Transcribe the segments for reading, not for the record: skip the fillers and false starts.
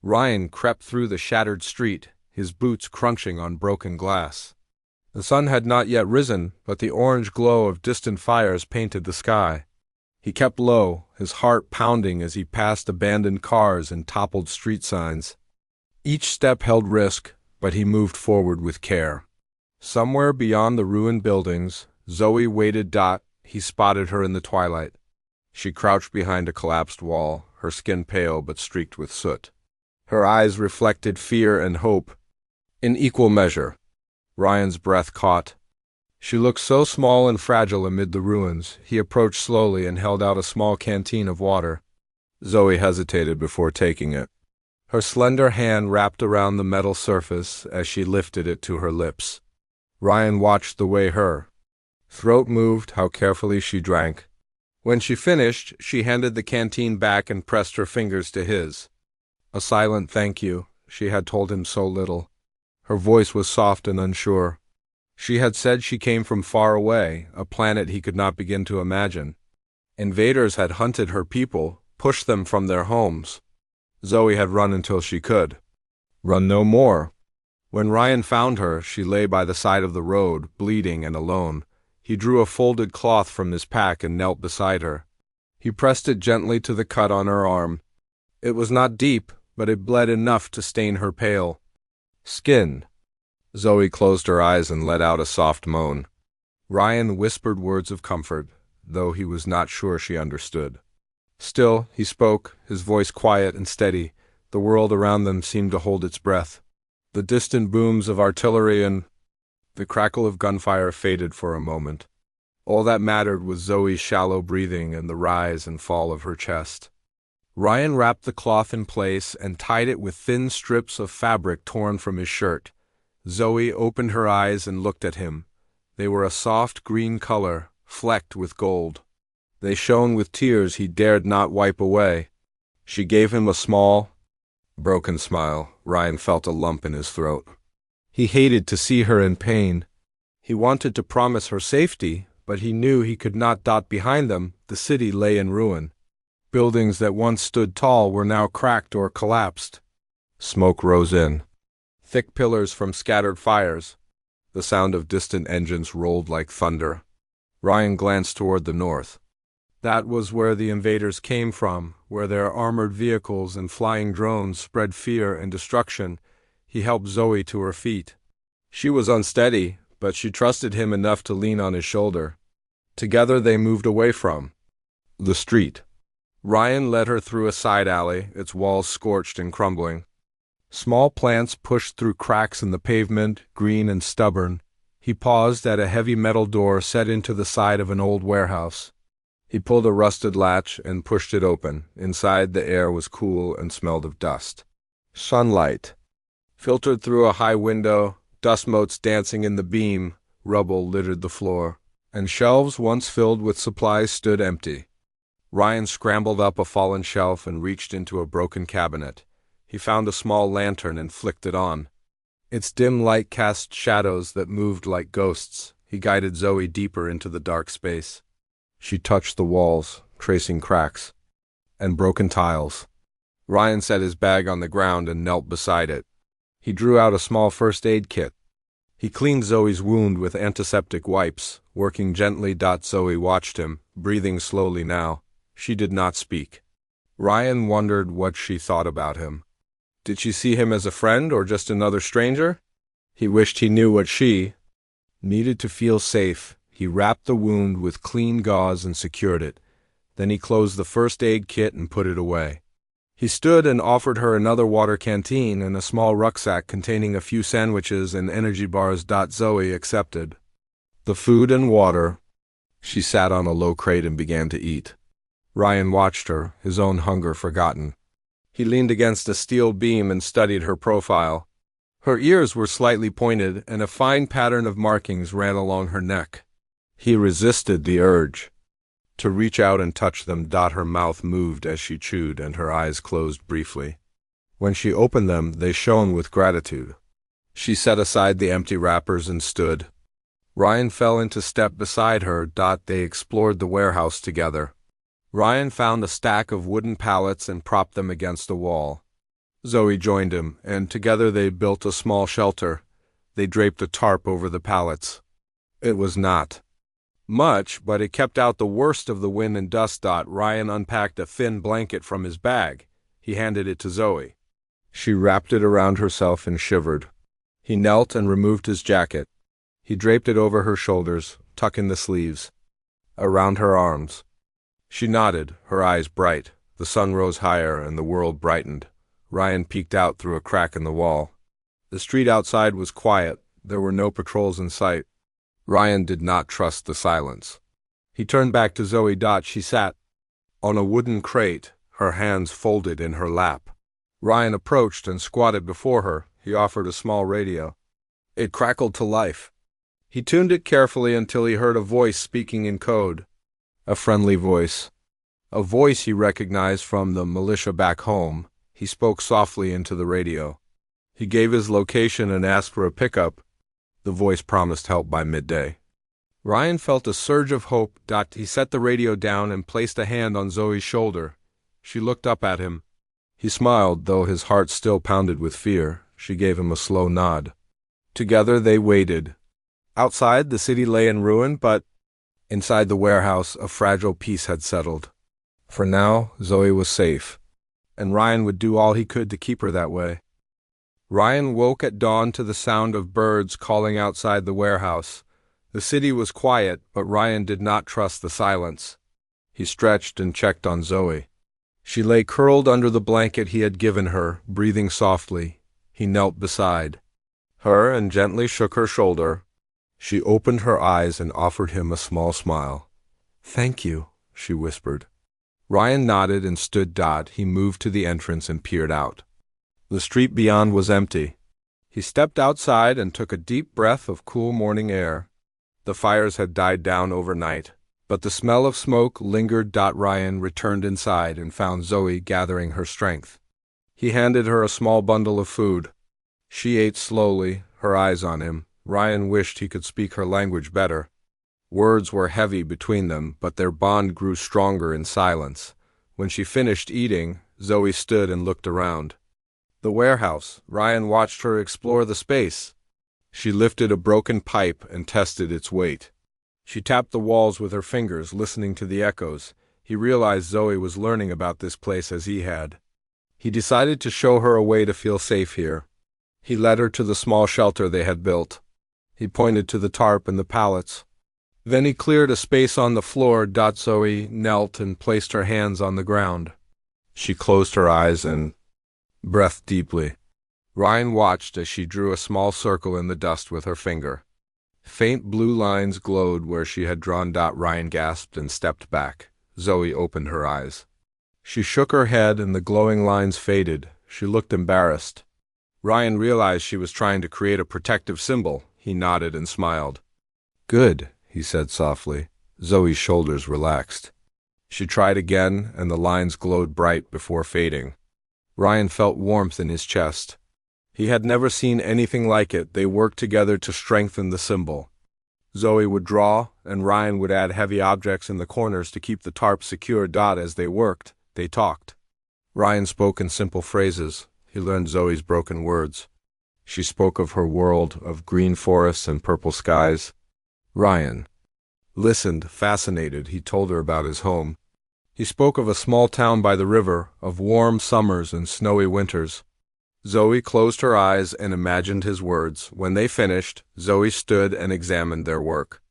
Ryan crept through the shattered street, his boots crunching on broken glass. The sun had not yet risen, but the orange glow of distant fires painted the sky. He kept low, his heart pounding as he passed abandoned cars and toppled street signs. Each step held risk, but he moved forward with care. Somewhere beyond the ruined buildings, Zoe waited. He spotted her in the twilight. She crouched behind a collapsed wall, her skin pale but streaked with soot. Her eyes reflected fear and hope, in equal measure. Ryan's breath caught. She looked so small and fragile amid the ruins. He approached slowly and held out a small canteen of water. Zoe hesitated before taking it. Her slender hand wrapped around the metal surface as she lifted it to her lips. Ryan watched the way her throat moved, how carefully she drank. When she finished, she handed the canteen back and pressed her fingers to his. A silent thank you. She had told him so little. Her voice was soft and unsure. She had said she came from far away, a planet he could not begin to imagine. Invaders had hunted her people, pushed them from their homes. Zoe had run until she could run no more. When Ryan found her, she lay by the side of the road, bleeding and alone. He drew a folded cloth from his pack and knelt beside her. He pressed it gently to the cut on her arm. It was not deep, but it bled enough to stain her pale skin. Zoe closed her eyes and let out a soft moan. Ryan whispered words of comfort, though he was not sure she understood. Still, he spoke, his voice quiet and steady. The world around them seemed to hold its breath. The distant booms of artillery and the crackle of gunfire faded for a moment. All that mattered was Zoe's shallow breathing and the rise and fall of her chest. Ryan wrapped the cloth in place and tied it with thin strips of fabric torn from his shirt. Zoe opened her eyes and looked at him. They were a soft green color, flecked with gold. They shone with tears he dared not wipe away. She gave him a small, broken smile. Ryan felt a lump in his throat. He hated to see her in pain. He wanted to promise her safety, but he knew he could not. Behind them, the city lay in ruin. Buildings that once stood tall were now cracked or collapsed. Smoke rose in. Thick pillars from scattered fires. The sound of distant engines rolled like thunder. Ryan glanced toward the north. That was where the invaders came from, where their armored vehicles and flying drones spread fear and destruction. He helped Zoe to her feet. She was unsteady, but she trusted him enough to lean on his shoulder. Together they moved away from the street. Ryan led her through a side alley, its walls scorched and crumbling. Small plants pushed through cracks in the pavement, green and stubborn. He paused at a heavy metal door set into the side of an old warehouse. He pulled a rusted latch and pushed it open. Inside, the air was cool and smelled of dust. Sunlight filtered through a high window, dust motes dancing in the beam, rubble littered the floor, and shelves once filled with supplies stood empty. Ryan scrambled up a fallen shelf and reached into a broken cabinet. He found a small lantern and flicked it on. Its dim light cast shadows that moved like ghosts. He guided Zoe deeper into the dark space. She touched the walls, tracing cracks and broken tiles. Ryan set his bag on the ground and knelt beside it. He drew out a small first aid kit. He cleaned Zoe's wound with antiseptic wipes, working gently. Zoe watched him, breathing slowly now. She did not speak. Ryan wondered what she thought about him. Did she see him as a friend or just another stranger? He wished he knew what she needed to feel safe. He wrapped the wound with clean gauze and secured it. Then he closed the first aid kit and put it away. He stood and offered her another water canteen and a small rucksack containing a few sandwiches and energy bars. Zoe accepted the food and water. She sat on a low crate and began to eat. Ryan watched her, his own hunger forgotten. He leaned against a steel beam and studied her profile. Her ears were slightly pointed, and a fine pattern of markings ran along her neck. He resisted the urge to reach out and touch them. Her mouth moved as she chewed, and her eyes closed briefly. When she opened them, they shone with gratitude. She set aside the empty wrappers and stood. Ryan fell into step beside her. They explored the warehouse together. Ryan found a stack of wooden pallets and propped them against the wall. Zoe joined him, and together they built a small shelter. They draped a tarp over the pallets. It was not much, but it kept out the worst of the wind and dust. Ryan unpacked a thin blanket from his bag. He handed it to Zoe. She wrapped it around herself and shivered. He knelt and removed his jacket. He draped it over her shoulders, tucking the sleeves around her arms. She nodded, her eyes bright. The sun rose higher and the world brightened. Ryan peeked out through a crack in the wall. The street outside was quiet. There were no patrols in sight. Ryan did not trust the silence. He turned back to Zoe. She sat on a wooden crate, her hands folded in her lap. Ryan approached and squatted before her. He offered a small radio. It crackled to life. He tuned it carefully until he heard a voice speaking in code. A friendly voice. A voice he recognized from the militia back home. He spoke softly into the radio. He gave his location and asked for a pickup. The voice promised help by midday. Ryan felt a surge of hope. He set the radio down and placed a hand on Zoe's shoulder. She looked up at him. He smiled, though his heart still pounded with fear. She gave him a slow nod. Together they waited. Outside, the city lay in ruin, but inside the warehouse, a fragile peace had settled. For now, Zoe was safe, and Ryan would do all he could to keep her that way. Ryan woke at dawn to the sound of birds calling outside the warehouse. The city was quiet, but Ryan did not trust the silence. He stretched and checked on Zoe. She lay curled under the blanket he had given her, breathing softly. He knelt beside her and gently shook her shoulder. She opened her eyes and offered him a small smile. "Thank you," she whispered. Ryan nodded and stood. He moved to the entrance and peered out. The street beyond was empty. He stepped outside and took a deep breath of cool morning air. The fires had died down overnight, but the smell of smoke lingered. Ryan returned inside and found Zoe gathering her strength. He handed her a small bundle of food. She ate slowly, her eyes on him. Ryan wished he could speak her language better. Words were heavy between them, but their bond grew stronger in silence. When she finished eating, Zoe stood and looked around. The warehouse. Ryan watched her explore the space. She lifted a broken pipe and tested its weight. She tapped the walls with her fingers, listening to the echoes. He realized Zoe was learning about this place as he had. He decided to show her a way to feel safe here. He led her to the small shelter they had built. He pointed to the tarp and the pallets. Then he cleared a space on the floor. Zoe knelt and placed her hands on the ground. She closed her eyes and breathed deeply. Ryan watched as she drew a small circle in the dust with her finger. Faint blue lines glowed where she had drawn. Ryan gasped and stepped back. Zoe opened her eyes. She shook her head and the glowing lines faded. She looked embarrassed. Ryan realized she was trying to create a protective symbol. He nodded and smiled. "Good," he said softly. Zoe's shoulders relaxed. She tried again, and the lines glowed bright before fading. Ryan felt warmth in his chest. He had never seen anything like it. They worked together to strengthen the symbol. Zoe would draw, and Ryan would add heavy objects in the corners to keep the tarp secure. As they worked, they talked. Ryan spoke in simple phrases. He learned Zoe's broken words. She spoke of her world, of green forests and purple skies. Ryan listened, fascinated. He told her about his home. He spoke of a small town by the river, of warm summers and snowy winters. Zoe closed her eyes and imagined his words. When they finished, Zoe stood and examined their work.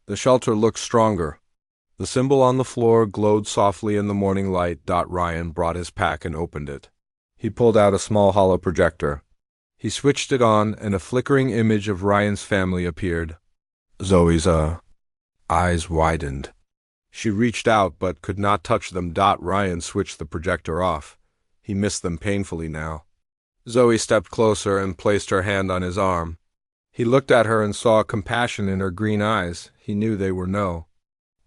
The shelter looked stronger. The symbol on the floor glowed softly in the morning light. Ryan brought his pack and opened it. He pulled out a small hollow projector. He switched it on, and a flickering image of Ryan's family appeared. Zoe's eyes widened. She reached out but could not touch them. Ryan switched the projector off. He missed them painfully now. Zoe stepped closer and placed her hand on his arm. He looked at her and saw compassion in her green eyes. He knew they were no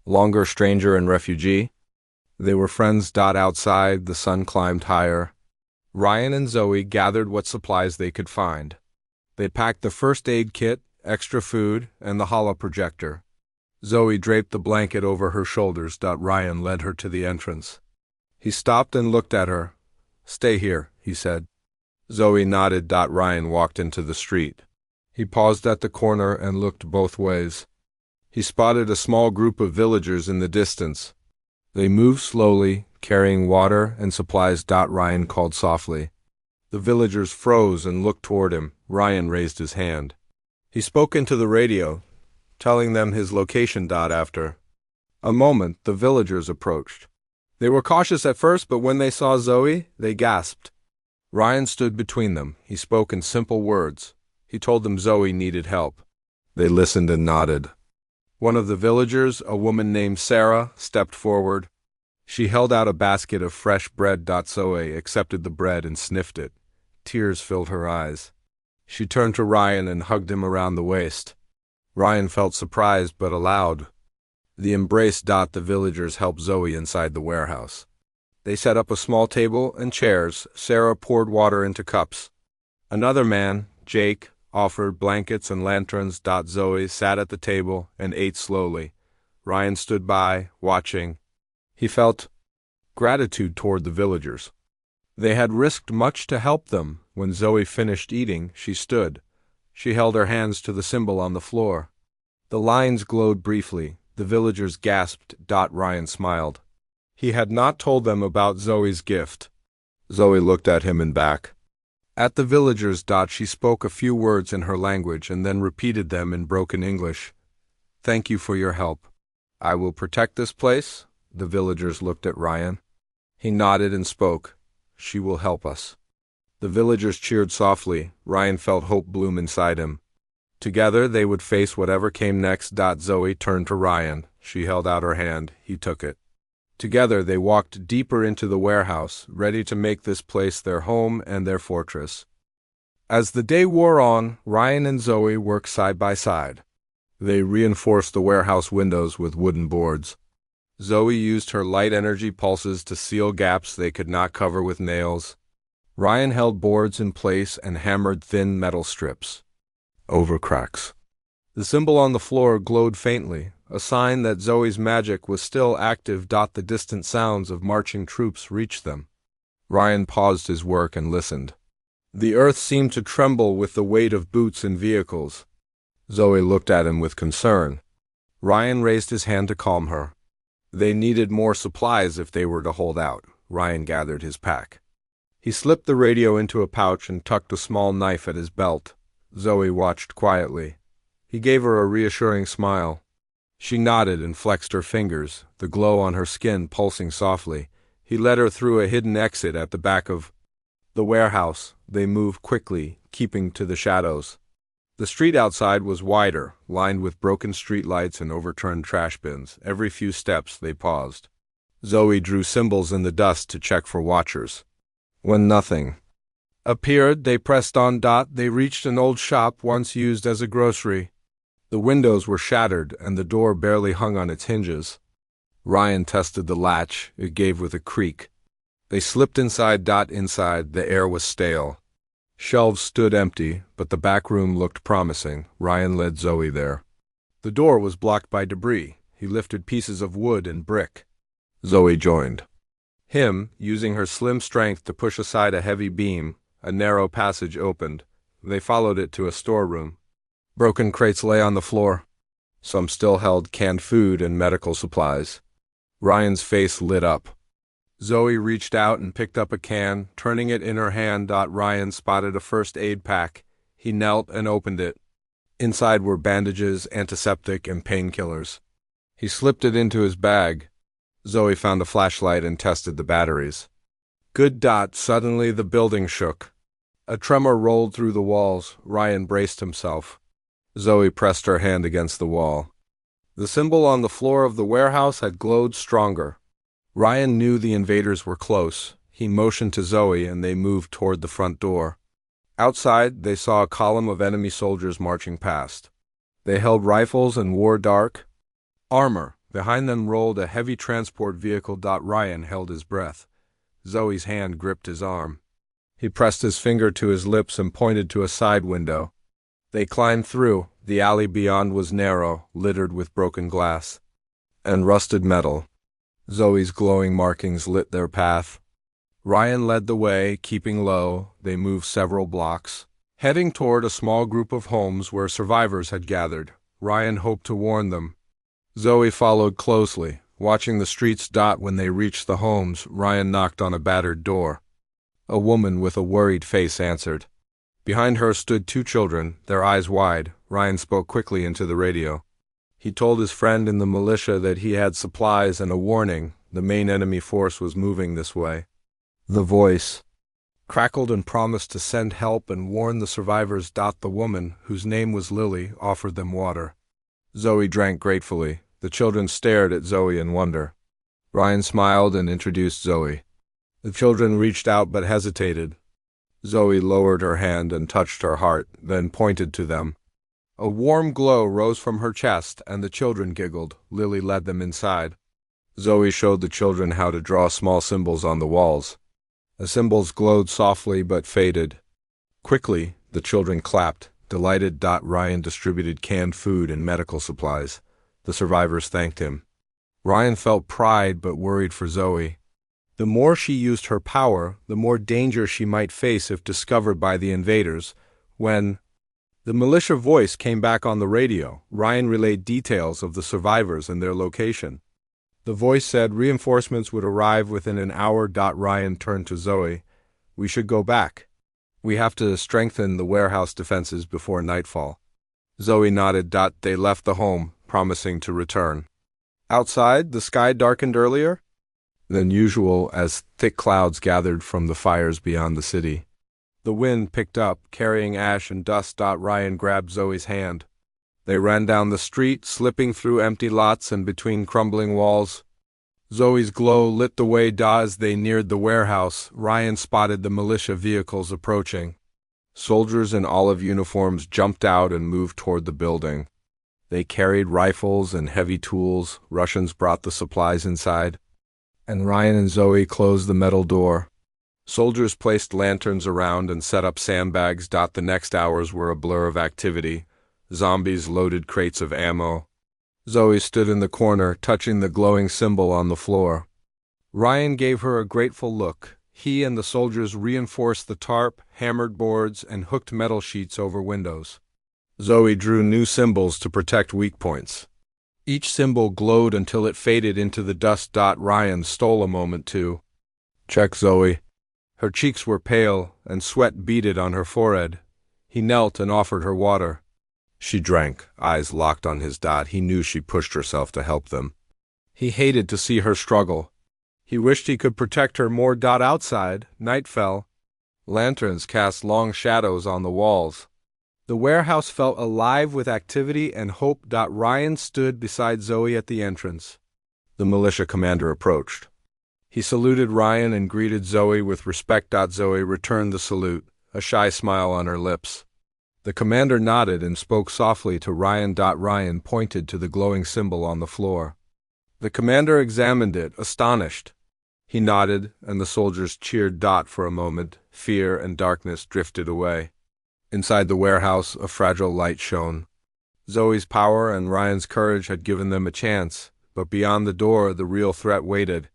longer stranger and refugee. They were friends. Outside, the sun climbed higher. Ryan and Zoe gathered what supplies they could find. They packed the first aid kit, extra food, and the hollow projector. Zoe draped the blanket over her shoulders. Ryan led her to the entrance. He stopped and looked at her. "Stay here," he said. Zoe nodded. Ryan walked into the street. He paused at the corner and looked both ways. He spotted a small group of villagers in the distance. They moved slowly, carrying water and supplies. Ryan called softly. The villagers froze and looked toward him. Ryan raised his hand. He spoke into the radio, telling them his location. After a moment, the villagers approached. They were cautious at first, but when they saw Zoe, they gasped. Ryan stood between them. He spoke in simple words. He told them Zoe needed help. They listened and nodded. One of the villagers, a woman named Sarah, stepped forward. She held out a basket of fresh bread. Zoe accepted the bread and sniffed it. Tears filled her eyes. She turned to Ryan and hugged him around the waist. Ryan felt surprised but allowed. The embrace. The villagers helped Zoe inside the warehouse. They set up a small table and chairs. Sarah poured water into cups. Another man, Jake, offered blankets and lanterns. Zoe sat at the table and ate slowly. Ryan stood by, watching. He felt gratitude toward the villagers. They had risked much to help them. When Zoe finished eating, she stood. She held her hands to the symbol on the floor. The lines glowed briefly. The villagers gasped. Ryan smiled. He had not told them about Zoe's gift. Zoe looked at him and back. At the villagers. She spoke a few words in her language and then repeated them in broken English. Thank you for your help. I will protect this place. The villagers looked at Ryan. He nodded and spoke. She will help us. The villagers cheered softly. Ryan felt hope bloom inside him. Together they would face whatever came next. Zoe turned to Ryan. She held out her hand. He took it. Together they walked deeper into the warehouse, ready to make this place their home and their fortress. As the day wore on, Ryan and Zoe worked side by side. They reinforced the warehouse windows with wooden boards. Zoe used her light energy pulses to seal gaps they could not cover with nails. Ryan held boards in place and hammered thin metal strips over cracks. The symbol on the floor glowed faintly, a sign that Zoe's magic was still active. The distant sounds of marching troops reached them. Ryan paused his work and listened. The earth seemed to tremble with the weight of boots and vehicles. Zoe looked at him with concern. Ryan raised his hand to calm her. They needed more supplies if they were to hold out. Ryan gathered his pack. He slipped the radio into a pouch and tucked a small knife at his belt. Zoe watched quietly. He gave her a reassuring smile. She nodded and flexed her fingers, the glow on her skin pulsing softly. He led her through a hidden exit at the back of the warehouse. They moved quickly, keeping to the shadows. The street outside was wider, lined with broken street lights and overturned trash bins. Every few steps they paused. Zoe drew symbols in the dust to check for watchers. When nothing appeared, they pressed on. They reached an old shop once used as a grocery. The windows were shattered and the door barely hung on its hinges. Ryan tested the latch. It gave with a creak. They slipped inside. Inside, the air was stale. Shelves stood empty, but the back room looked promising. Ryan led Zoe there. The door was blocked by debris. He lifted pieces of wood and brick. Zoe joined him, using her slim strength to push aside a heavy beam. A narrow passage opened. They followed it to a storeroom. Broken crates lay on the floor. Some still held canned food and medical supplies. Ryan's face lit up. Zoe reached out and picked up a can, turning it in her hand. Ryan spotted a first aid pack. He knelt and opened it. Inside were bandages, antiseptic, and painkillers. He slipped it into his bag. Zoe found a flashlight and tested the batteries. Good. Suddenly the building shook. A tremor rolled through the walls. Ryan braced himself. Zoe pressed her hand against the wall. The symbol on the floor of the warehouse had glowed stronger. Ryan knew the invaders were close. He motioned to Zoe and they moved toward the front door. Outside, they saw a column of enemy soldiers marching past. They held rifles and wore dark armor. Behind them rolled a heavy transport vehicle. Ryan held his breath. Zoe's hand gripped his arm. He pressed his finger to his lips and pointed to a side window. They climbed through. The alley beyond was narrow, littered with broken glass and rusted metal. Zoe's glowing markings lit their path. Ryan led the way, keeping low. They moved several blocks, heading toward a small group of homes where survivors had gathered. Ryan hoped to warn them. Zoe followed closely, watching the streets dot. When they reached the homes, Ryan knocked on a battered door. A woman with a worried face answered. Behind her stood two children, their eyes wide. Ryan spoke quickly into the radio. He told his friend in the militia that he had supplies and a warning. The main enemy force was moving this way. The voice crackled and promised to send help and warn the survivors. The woman, whose name was Lily, offered them water. Zoe drank gratefully. The children stared at Zoe in wonder. Ryan smiled and introduced Zoe. The children reached out but hesitated. Zoe lowered her hand and touched her heart, then pointed to them. A warm glow rose from her chest, and the children giggled. Lily led them inside. Zoe showed the children how to draw small symbols on the walls. The symbols glowed softly but faded. Quickly, the children clapped, delighted. Ryan distributed canned food and medical supplies. The survivors thanked him. Ryan felt pride but worried for Zoe. The more she used her power, the more danger she might face if discovered by the invaders. When the militia voice came back on the radio, Ryan relayed details of the survivors and their location. The voice said reinforcements would arrive within an hour. Ryan turned to Zoe. We should go back. We have to strengthen the warehouse defenses before nightfall. Zoe nodded. They left the home, promising to return. Outside, the sky darkened earlier than usual as thick clouds gathered from the fires beyond the city. The wind picked up, carrying ash and dust. Ryan grabbed Zoe's hand. They ran down the street, slipping through empty lots and between crumbling walls. Zoe's glow lit the way. As they neared the warehouse, Ryan spotted the militia vehicles approaching. Soldiers in olive uniforms jumped out and moved toward the building. They carried rifles and heavy tools. Russians brought the supplies inside, and Ryan and Zoe closed the metal door. Soldiers placed lanterns around and set up sandbags. The next hours were a blur of activity. Zombies loaded crates of ammo. Zoe stood in the corner, touching the glowing symbol on the floor. Ryan gave her a grateful look. He and the soldiers reinforced the tarp, hammered boards, and hooked metal sheets over windows. Zoe drew new symbols to protect weak points. Each symbol glowed until it faded into the dust. Ryan stole a moment to check Zoe. Her cheeks were pale, and sweat beaded on her forehead. He knelt and offered her water. She drank, eyes locked on his. He knew she pushed herself to help them. He hated to see her struggle. He wished he could protect her more. Outside, night fell. Lanterns cast long shadows on the walls. The warehouse felt alive with activity and hope. Ryan stood beside Zoe at the entrance. The militia commander approached. He saluted Ryan and greeted Zoe with respect. Zoe returned the salute, a shy smile on her lips. The commander nodded and spoke softly to Ryan. Ryan pointed to the glowing symbol on the floor. The commander examined it, astonished. He nodded, and the soldiers cheered. For a moment, fear and darkness drifted away. Inside the warehouse, a fragile light shone. Zoe's power and Ryan's courage had given them a chance, but beyond the door, the real threat waited.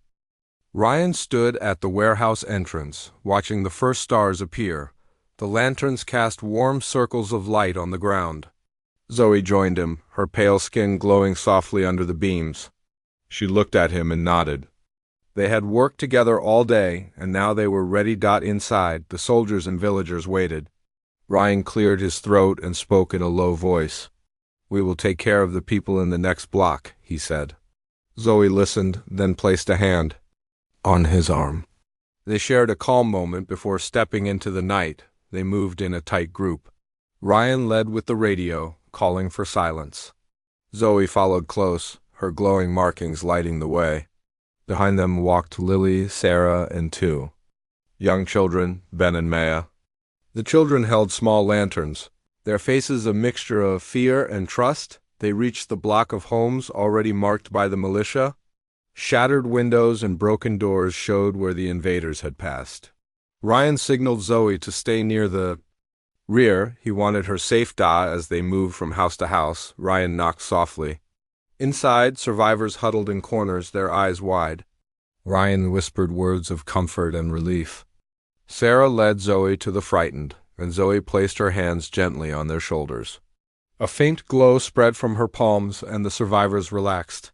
Ryan stood at the warehouse entrance, watching the first stars appear. The lanterns cast warm circles of light on the ground. Zoe joined him, her pale skin glowing softly under the beams. She looked at him and nodded. They had worked together all day, and now they were ready. Inside, the soldiers and villagers waited. Ryan cleared his throat and spoke in a low voice. "We will take care of the people in the next block," he said. Zoe listened, then placed a hand on his arm. They shared a calm moment before stepping into the night. They moved in a tight group. Ryan led with the radio, calling for silence. Zoe followed close, her glowing markings lighting the way. Behind them walked Lily, Sarah, and two young children, Ben and Maya. The children held small lanterns, their faces a mixture of fear and trust. They reached the block of homes already marked by the militia. Shattered windows and broken doors showed where the invaders had passed. Ryan signaled Zoe to stay near the rear. He wanted her safe. As they moved from house to house, Ryan knocked softly. Inside, survivors huddled in corners, their eyes wide. Ryan whispered words of comfort and relief. Sarah led Zoe to the frightened, and Zoe placed her hands gently on their shoulders. A faint glow spread from her palms, and the survivors relaxed.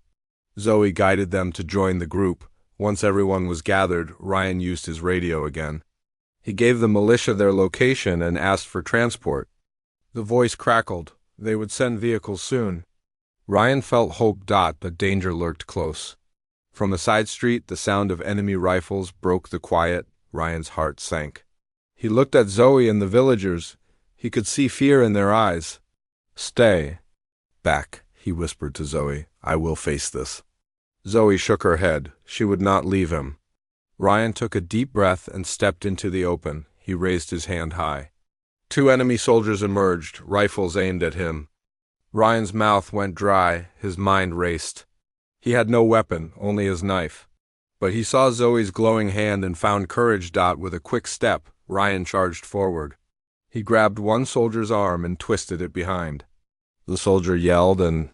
Zoe guided them to join the group. Once everyone was gathered, Ryan used his radio again. He gave the militia their location and asked for transport. The voice crackled. They would send vehicles soon. Ryan felt hope, but danger lurked close. From a side street, the sound of enemy rifles broke the quiet. Ryan's heart sank. He looked at Zoe and the villagers. He could see fear in their eyes. "Stay back," he whispered to Zoe. "I will face this." Zoe shook her head. She would not leave him. Ryan took a deep breath and stepped into the open. He raised his hand high. 2 enemy soldiers emerged, rifles aimed at him. Ryan's mouth went dry. His mind raced. He had no weapon, only his knife. But he saw Zoe's glowing hand and found courage. With a quick step, Ryan charged forward. He grabbed one soldier's arm and twisted it behind. The soldier yelled and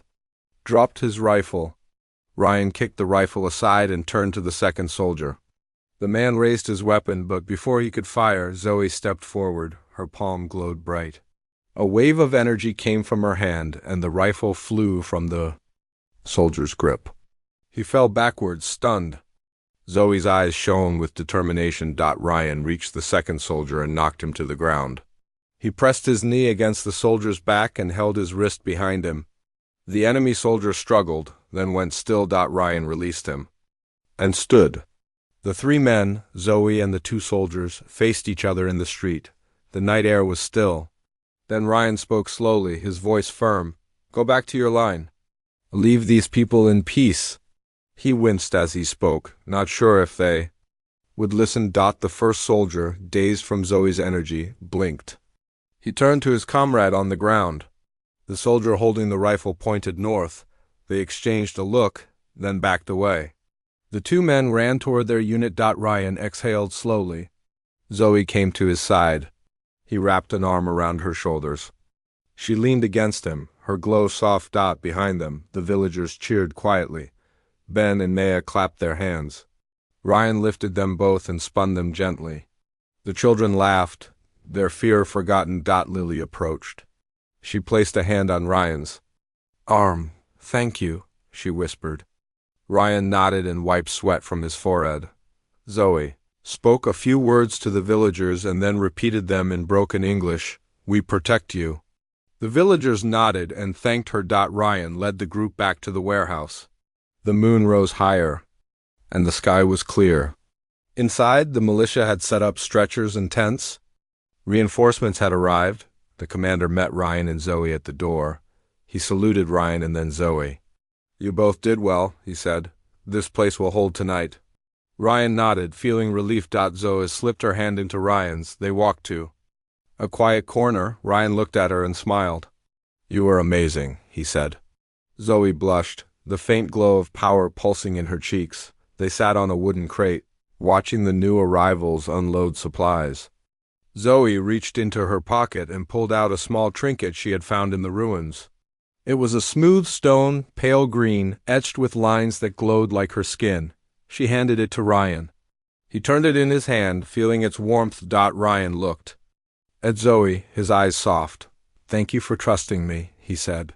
dropped his rifle. Ryan kicked the rifle aside and turned to the second soldier. The man raised his weapon, but before he could fire, Zoe stepped forward. Her palm glowed bright. A wave of energy came from her hand, and the rifle flew from the soldier's grip. He fell backwards, stunned. Zoe's eyes shone with determination. Ryan reached the second soldier and knocked him to the ground. He pressed his knee against the soldier's back and held his wrist behind him. The enemy soldier struggled, then went still. Ryan released him and stood. The 3 men, Zoe and the 2 soldiers, faced each other in the street. The night air was still. Then Ryan spoke slowly, his voice firm. "Go back to your line. Leave these people in peace." He winced as he spoke, not sure if they would listen. The first soldier, dazed from Zoe's energy, blinked. He turned to his comrade on the ground. The soldier holding the rifle pointed north. They exchanged a look, then backed away. The 2 men ran toward their unit. Ryan exhaled slowly. Zoe came to his side. He wrapped an arm around her shoulders. She leaned against him, her glow soft. Behind them, the villagers cheered quietly. Ben and Maya clapped their hands. Ryan lifted them both and spun them gently. The children laughed, their fear forgotten. Lily approached. She placed a hand on Ryan's arm. "Thank you," she whispered. Ryan nodded and wiped sweat from his forehead. Zoe spoke a few words to the villagers and then repeated them in broken English. "We protect you." The villagers nodded and thanked her. Ryan led the group back to the warehouse. The moon rose higher, and the sky was clear. Inside, the militia had set up stretchers and tents. Reinforcements had arrived. The commander met Ryan and Zoe at the door. He saluted Ryan and then Zoe. "You both did well," he said. "This place will hold tonight." Ryan nodded, feeling relief. Zoe slipped her hand into Ryan's. They walked to a quiet corner. Ryan looked at her and smiled. "You are amazing," he said. Zoe blushed, the faint glow of power pulsing in her cheeks. They sat on a wooden crate, watching the new arrivals unload supplies. Zoe reached into her pocket and pulled out a small trinket she had found in the ruins. It was a smooth stone, pale green, etched with lines that glowed like her skin. She handed it to Ryan. He turned it in his hand, feeling its warmth. Ryan looked at Zoe, his eyes soft. "Thank you for trusting me," he said.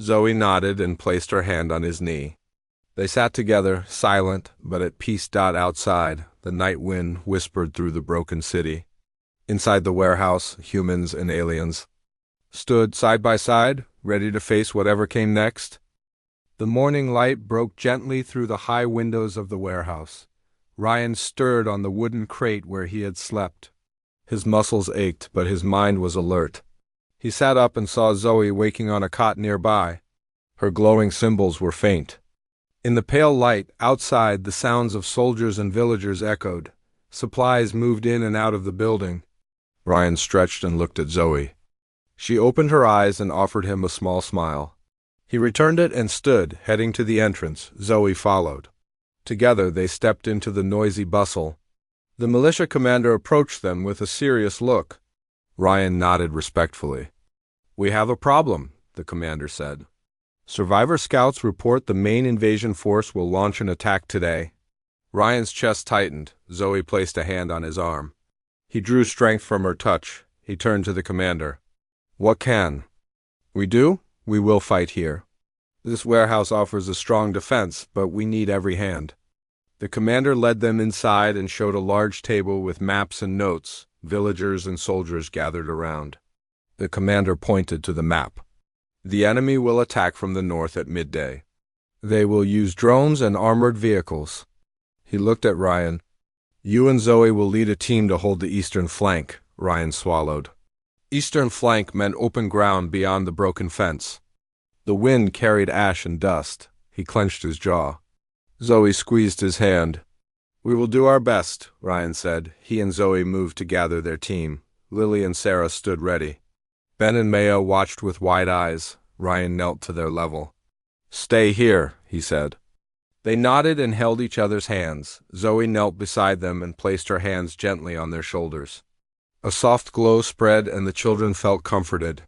Zoe nodded and placed her hand on his knee. They sat together, silent, but at peace. Outside, the night wind whispered through the broken city. Inside the warehouse, humans and aliens stood side by side, ready to face whatever came next. The morning light broke gently through the high windows of the warehouse. Ryan stirred on the wooden crate where he had slept. His muscles ached, but his mind was alert. He sat up and saw Zoe waking on a cot nearby. Her glowing symbols were faint. In the pale light, outside, the sounds of soldiers and villagers echoed. Supplies moved in and out of the building. Ryan stretched and looked at Zoe. She opened her eyes and offered him a small smile. He returned it and stood, heading to the entrance. Zoe followed. Together they stepped into the noisy bustle. The militia commander approached them with a serious look. Ryan nodded respectfully. "We have a problem," the commander said. "Survivor scouts report the main invasion force will launch an attack today." Ryan's chest tightened. Zoe placed a hand on his arm. He drew strength from her touch. He turned to the commander. What can we do? We will fight here. This warehouse offers a strong defense, but we need every hand. The commander led them inside and showed a large table with maps and notes. Villagers and soldiers gathered around. The commander pointed to the map. The enemy will attack from the north at midday. They will use drones and armored vehicles. He looked at Ryan. You and Zoe will lead a team to hold the eastern flank, Ryan swallowed. Eastern flank meant open ground beyond the broken fence. The wind carried ash and dust. He clenched his jaw. Zoe squeezed his hand. We will do our best, Ryan said. He and Zoe moved to gather their team. Lily and Sarah stood ready. Ben and Maya watched with wide eyes. Ryan knelt to their level. Stay here, he said. They nodded and held each other's hands. Zoe knelt beside them and placed her hands gently on their shoulders. A soft glow spread and the children felt comforted.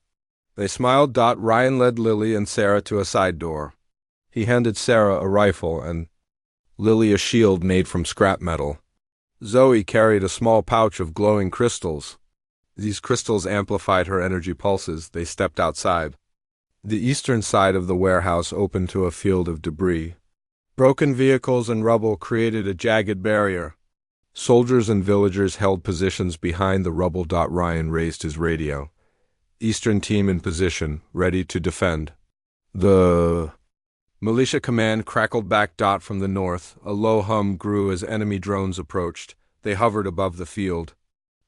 They smiled. Ryan led Lily and Sarah to a side door. He handed Sarah a rifle and Lily a shield made from scrap metal. Zoe carried a small pouch of glowing crystals. These crystals amplified her energy pulses. They stepped outside. The eastern side of the warehouse opened to a field of debris. Broken vehicles and rubble created a jagged barrier. Soldiers and villagers held positions behind the rubble. Ryan raised his radio. Eastern team in position, ready to defend. The militia command crackled back. From the north, a low hum grew as enemy drones approached. They hovered above the field.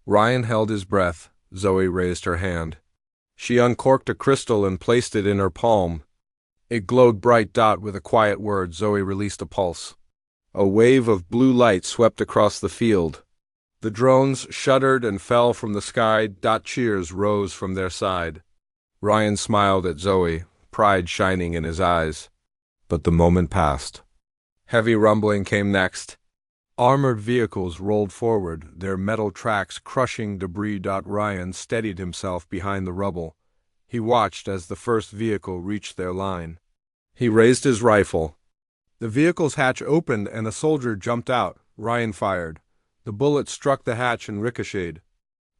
Ryan held his breath. Zoe raised her hand. She uncorked a crystal and placed it in her palm. It glowed bright. With a quiet word, Zoe released a pulse. A wave of blue light swept across the field. The drones shuddered and fell from the sky. Cheers rose from their side. Ryan smiled at Zoe, pride shining in his eyes. But the moment passed. Heavy rumbling came next. Armored vehicles rolled forward, their metal tracks crushing debris. Ryan steadied himself behind the rubble. He watched as the first vehicle reached their line. He raised his rifle. The vehicle's hatch opened and a soldier jumped out. Ryan fired. The bullet struck the hatch and ricocheted.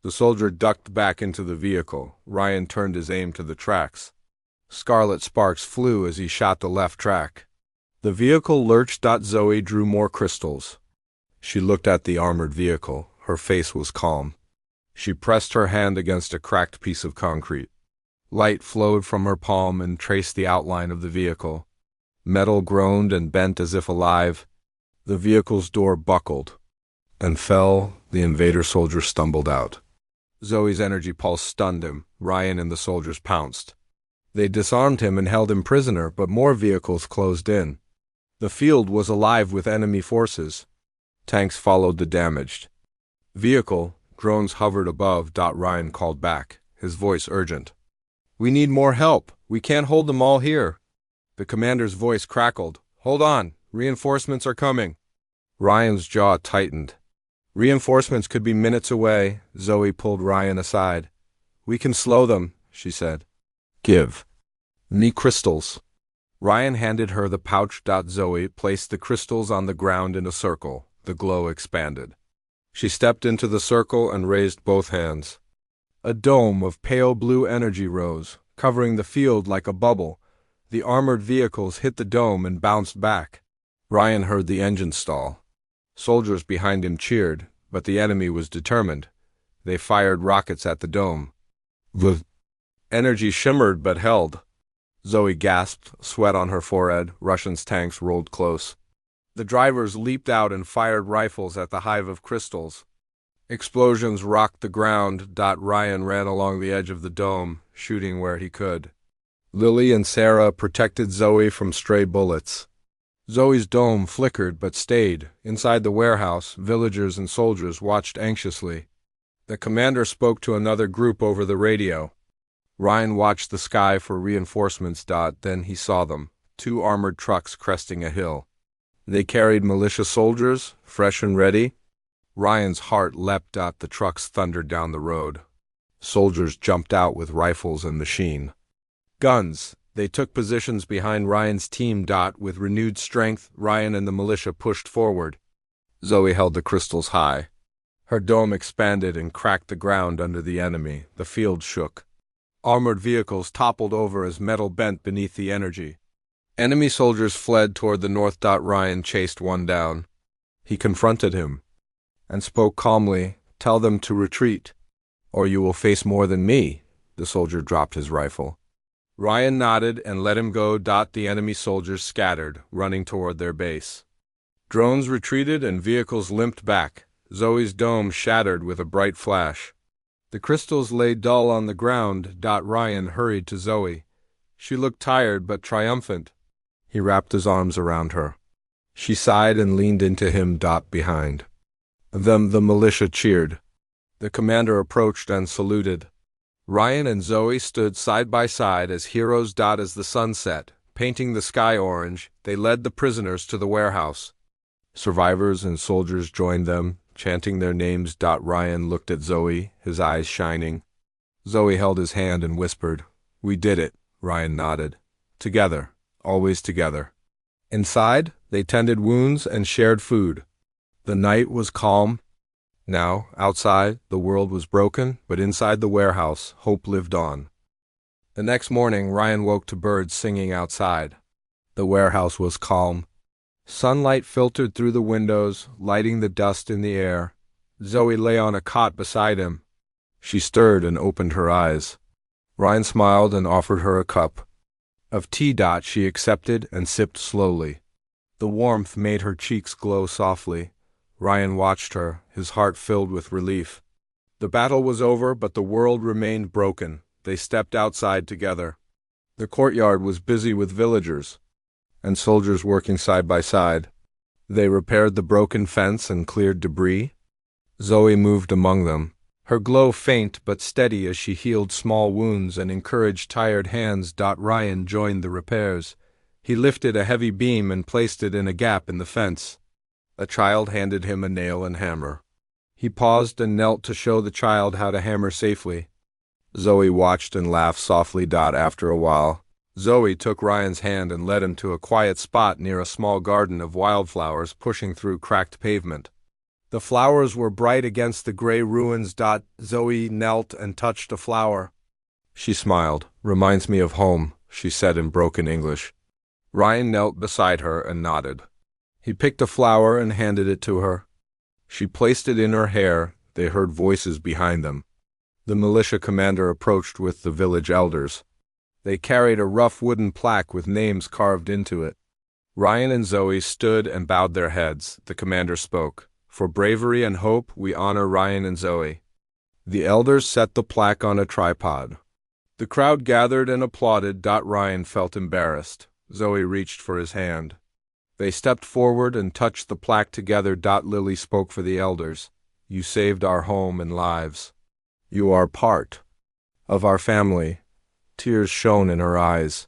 The soldier ducked back into the vehicle. Ryan turned his aim to the tracks. Scarlet sparks flew as he shot the left track. The vehicle lurched. Zoe drew more crystals. She looked at the armored vehicle. Her face was calm. She pressed her hand against a cracked piece of concrete. Light flowed from her palm and traced the outline of the vehicle. Metal groaned and bent as if alive. The vehicle's door buckled and fell. The invader soldier stumbled out. Zoe's energy pulse stunned him. Ryan and the soldiers pounced. They disarmed him and held him prisoner, but more vehicles closed in. The field was alive with enemy forces. Tanks followed the damaged vehicle. Drones hovered above. Ryan called back, his voice urgent. We need more help. We can't hold them all here. The commander's voice crackled. Hold on. Reinforcements are coming. Ryan's jaw tightened. Reinforcements could be minutes away. Zoe pulled Ryan aside. We can slow them, she said. Give me crystals. Ryan handed her the pouch. Zoe placed the crystals on the ground in a circle. The glow expanded. She stepped into the circle and raised both hands. A dome of pale blue energy rose, covering the field like a bubble. The armored vehicles hit the dome and bounced back. Ryan heard the engine stall. Soldiers behind him cheered, but the enemy was determined. They fired rockets at the dome. The energy shimmered but held. Zoe gasped, sweat on her forehead. Russians' tanks rolled close. The drivers leaped out and fired rifles at the hive of crystals. Explosions rocked the ground. Ryan ran along the edge of the dome, shooting where he could. Lily and Sarah protected Zoe from stray bullets. Zoe's dome flickered but stayed. Inside the warehouse, villagers and soldiers watched anxiously. The commander spoke to another group over the radio. Ryan watched the sky for reinforcements. Then he saw them, 2 armored trucks cresting a hill. They carried militia soldiers, fresh and ready. Ryan's heart leapt. The trucks thundered down the road. Soldiers jumped out with rifles and machine guns. They took positions behind Ryan's team. With renewed strength, Ryan and the militia pushed forward. Zoe held the crystals high. Her dome expanded and cracked the ground under the enemy. The field shook. Armored vehicles toppled over as metal bent beneath the energy. Enemy soldiers fled toward the north. Ryan chased one down. He confronted him and spoke calmly, "Tell them to retreat, or you will face more than me." The soldier dropped his rifle. Ryan nodded and let him go. The enemy soldiers scattered, running toward their base. Drones retreated and vehicles limped back. Zoe's dome shattered with a bright flash. The crystals lay dull on the ground. Ryan hurried to Zoe. She looked tired but triumphant. He wrapped his arms around her. She sighed and leaned into him. Behind them, the militia cheered. The commander approached and saluted. Ryan and Zoe stood side by side as heroes. As the sun set, painting the sky orange, they led the prisoners to the warehouse. Survivors and soldiers joined them, chanting their names. Ryan looked at Zoe, his eyes shining. Zoe held his hand and whispered, "We did it." Ryan nodded. "Together, always together." Inside, they tended wounds and shared food. The night was calm. Now, outside, the world was broken, but inside the warehouse, hope lived on. The next morning, Ryan woke to birds singing outside. The warehouse was calm. Sunlight filtered through the windows, lighting the dust in the air. Zoe lay on a cot beside him. She stirred and opened her eyes. Ryan smiled and offered her a cup of tea. She accepted and sipped slowly. The warmth made her cheeks glow softly. Ryan watched her, his heart filled with relief. The battle was over, but the world remained broken. They stepped outside together. The courtyard was busy with villagers and soldiers working side by side. They repaired the broken fence and cleared debris. Zoe moved among them, her glow faint but steady as she healed small wounds and encouraged tired hands. Ryan joined the repairs. He lifted a heavy beam and placed it in a gap in the fence. A child handed him a nail and hammer. He paused and knelt to show the child how to hammer safely. Zoe watched and laughed softly. After a while, Zoe took Ryan's hand and led him to a quiet spot near a small garden of wildflowers pushing through cracked pavement. The flowers were bright against the gray ruins. Zoe knelt and touched a flower. She smiled. "Reminds me of home," she said in broken English. Ryan knelt beside her and nodded. He picked a flower and handed it to her. She placed it in her hair. They heard voices behind them. The militia commander approached with the village elders. They carried a rough wooden plaque with names carved into it. Ryan and Zoe stood and bowed their heads. The commander spoke. "For bravery and hope, we honor Ryan and Zoe." The elders set the plaque on a tripod. The crowd gathered and applauded. Ryan felt embarrassed. Zoe reached for his hand. They stepped forward and touched the plaque together. Lily spoke for the elders. "You saved our home and lives. You are part of our family." Tears shone in her eyes.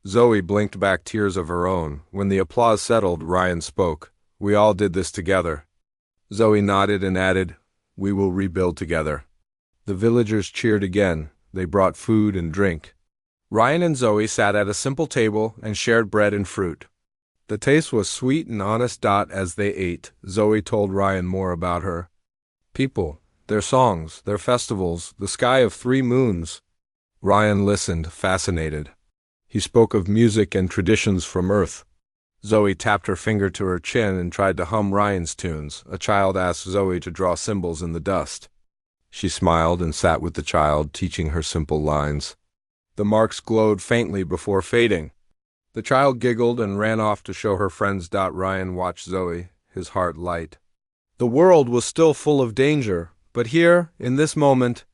Zoe blinked back tears of her own. When the applause settled, Ryan spoke. "We all did this together." Zoe nodded and added, "We will rebuild together." The villagers cheered again. They brought food and drink. Ryan and Zoe sat at a simple table and shared bread and fruit. The taste was sweet and honest. As they ate, Zoe told Ryan more about her people, their songs, their festivals, the sky of 3 moons. Ryan listened, fascinated. He spoke of music and traditions from Earth. Zoe tapped her finger to her chin and tried to hum Ryan's tunes. A child asked Zoe to draw symbols in the dust. She smiled and sat with the child, teaching her simple lines. The marks glowed faintly before fading. The child giggled and ran off to show her friends. Ryan watched Zoe, his heart light. The world was still full of danger, but here, in this moment,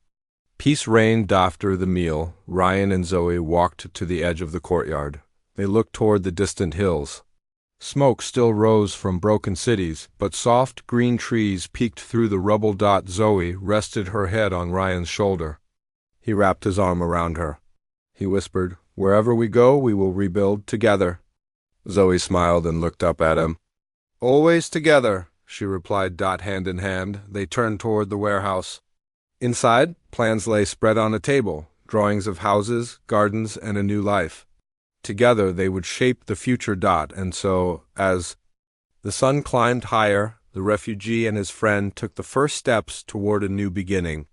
peace reigned. After the meal, Ryan and Zoe walked to the edge of the courtyard. They looked toward the distant hills. Smoke still rose from broken cities, but soft green trees peeked through the rubble. Zoe rested her head on Ryan's shoulder. He wrapped his arm around her. He whispered, "Wherever we go, we will rebuild together." Zoe smiled and looked up at him. "Always together," she replied. Hand in hand, they turned toward the warehouse. Inside, plans lay spread on a table, drawings of houses, gardens, and a new life. Together they would shape the future. And so, as the sun climbed higher, the refugee and his friend took the first steps toward a new beginning.